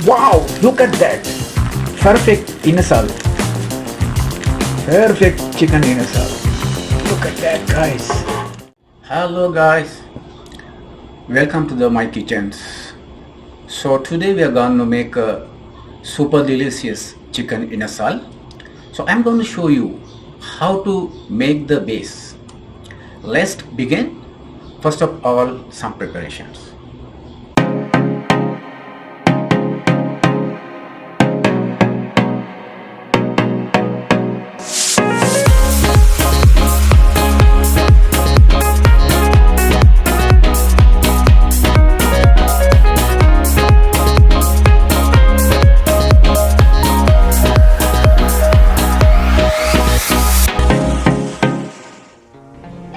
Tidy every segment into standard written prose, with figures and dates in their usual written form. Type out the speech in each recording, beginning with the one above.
Wow, look at that. Perfect inasal. Perfect chicken inasal. Look at that, guys. Hello guys. Welcome to my kitchens. So today we are going to make a super delicious chicken inasal. So I'm going to show you how to make the base. Let's begin. First of all, some preparations.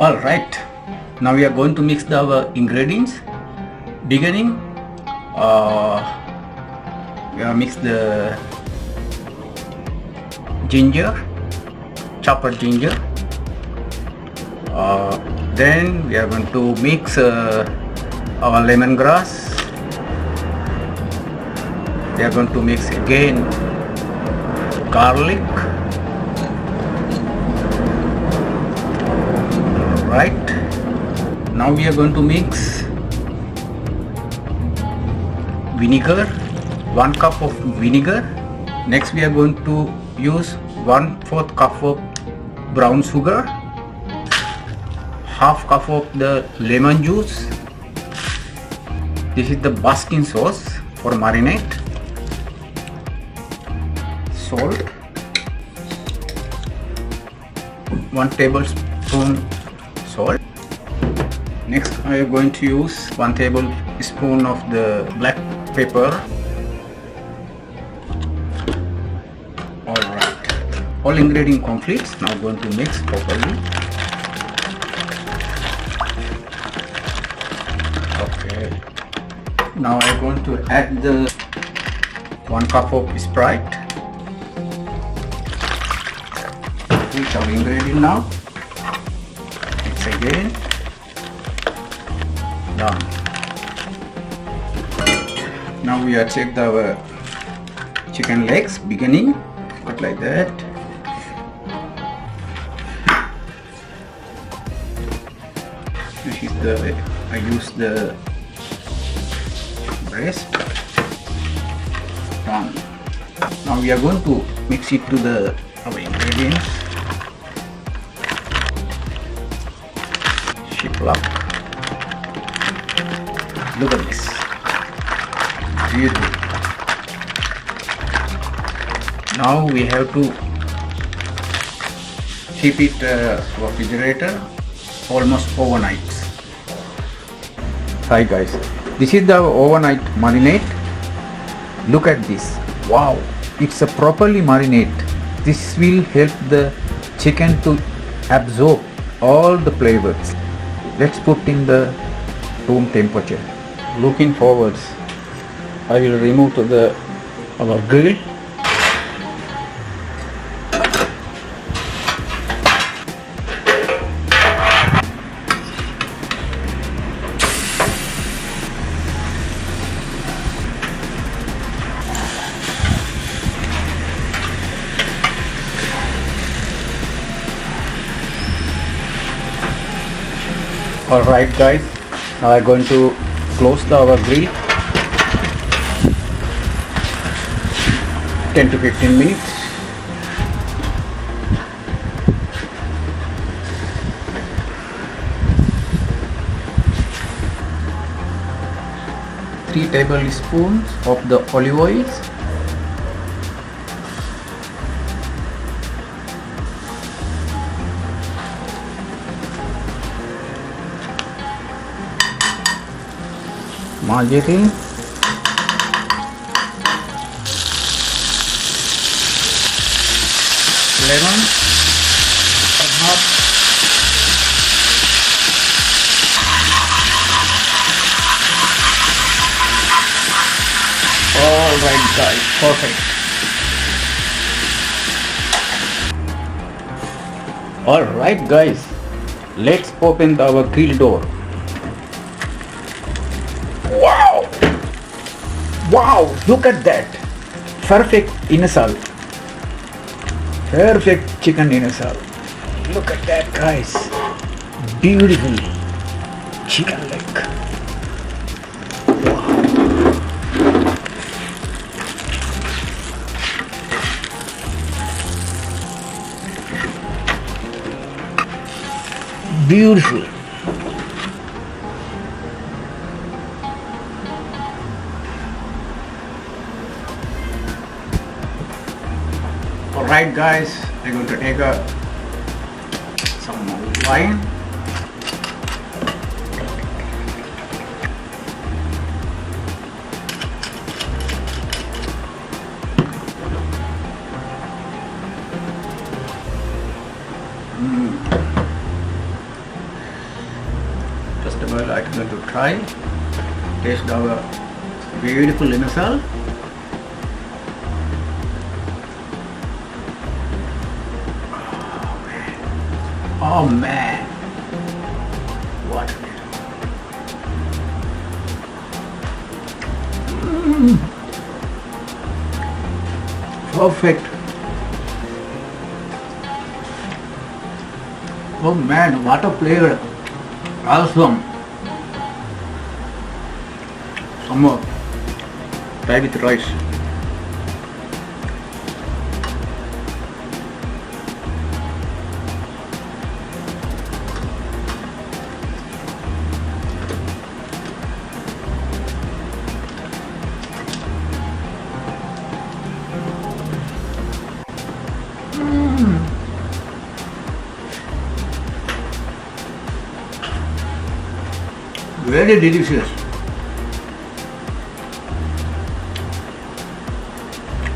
Alright, now we are going to mix our ingredients. Beginning, we are mix the ginger, chopped ginger. Then we are going to mix our lemongrass. We are going to mix again garlic. Right, now we are going to mix vinegar, 1 cup of vinegar. Next we are going to use 1/4 cup of brown sugar, half cup of the lemon juice. This is the basting sauce for marinade. Salt, 1 tablespoon salt. Next I am going to use 1 tablespoon of the black pepper. Alright, all ingredient complete. Now going to mix properly. Okay, now I am going to add the 1 cup of Sprite. Mix our ingredient now. Again, done. Now we are checked our chicken legs. Beginning, cut like that. This is the I use the breast. Done. Now we are going to mix it to the our ingredients. Look at this, beautiful. Now we have to keep it refrigerator almost overnight. Hi guys, this is the overnight marinade. Look at this. Wow, it's a properly marinade. This will help the chicken to absorb all the flavors. Let's put in the room temperature. Looking forwards, I will remove to the our grill. Alright guys, now I'm going to close our grill 10 to 15 minutes. Three tablespoons of the olive oil. Margarine, lemon, all right guys, perfect. All right guys, let's open our grill door. Wow! Wow, look at that. Perfect Inasal. Perfect chicken Inasal. Look at that, guys. Beautiful chicken leg. Beautiful. Alright guys, I'm going to take some wine. Just a while I'm going to try. Taste our beautiful Inasal. Oh man, what a perfect. Oh man, what a flavor. Awesome. Some more. Try with rice. Very delicious.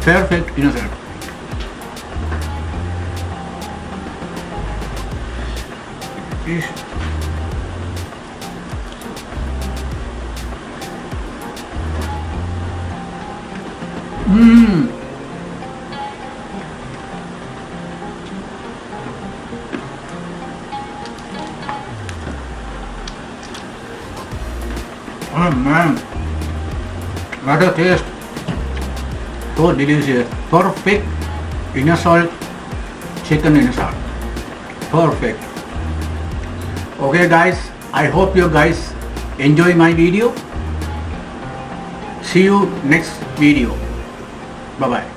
Perfect Inasal. Oh man, what a taste. So delicious. Perfect Inasal chicken Inasal. Perfect. Okay guys, I hope you guys enjoy my video. See you next video. Bye bye.